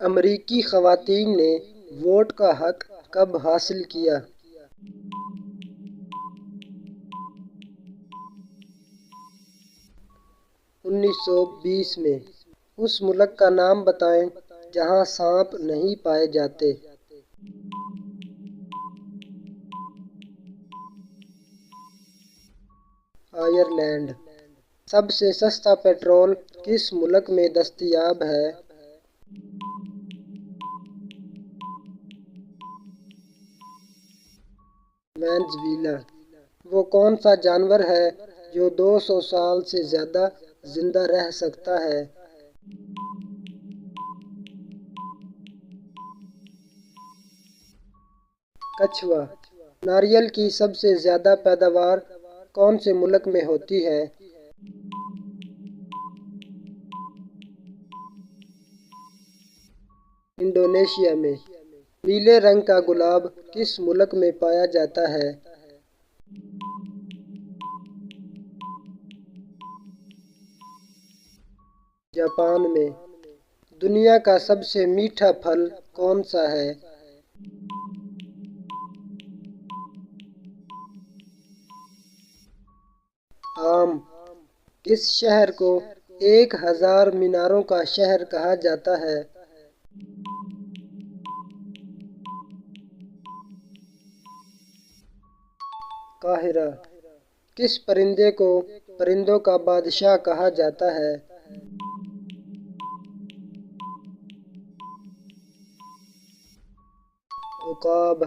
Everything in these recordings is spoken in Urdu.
امریکی خواتین نے ووٹ کا حق کب حاصل کیا؟ 1920 میں۔ اس ملک کا نام بتائیں جہاں سانپ نہیں پائے جاتے۔ آئرلینڈ۔ سب سے سستا پیٹرول کس ملک میں دستیاب ہے؟ وینزویلا۔ وہ کون سا جانور ہے جو 200 سال سے زیادہ زندہ رہ سکتا ہے؟ کچھوا۔ ناریل کی سب سے زیادہ پیداوار کون سے ملک میں ہوتی ہے؟ انڈونیشیا میں۔ نیلے رنگ کا گلاب کس ملک میں پایا جاتا ہے؟ جاپان میں۔ دنیا کا سب سے میٹھا پھل کون سا ہے؟ آم۔ کس شہر کو 1000 میناروں کا شہر کہا جاتا ہے؟ قاہرہ۔ کس پرندے کو پرندوں کا بادشاہ کہا جاتا ہے؟ عقاب۔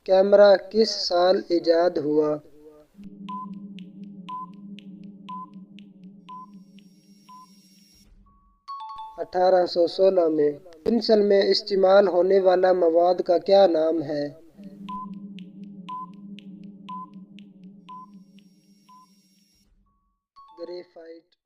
کیمرہ کس سال ایجاد ہوا؟ 1816 میں۔ پنسل میں استعمال ہونے والا مواد کا کیا نام ہے؟ گریفائٹ۔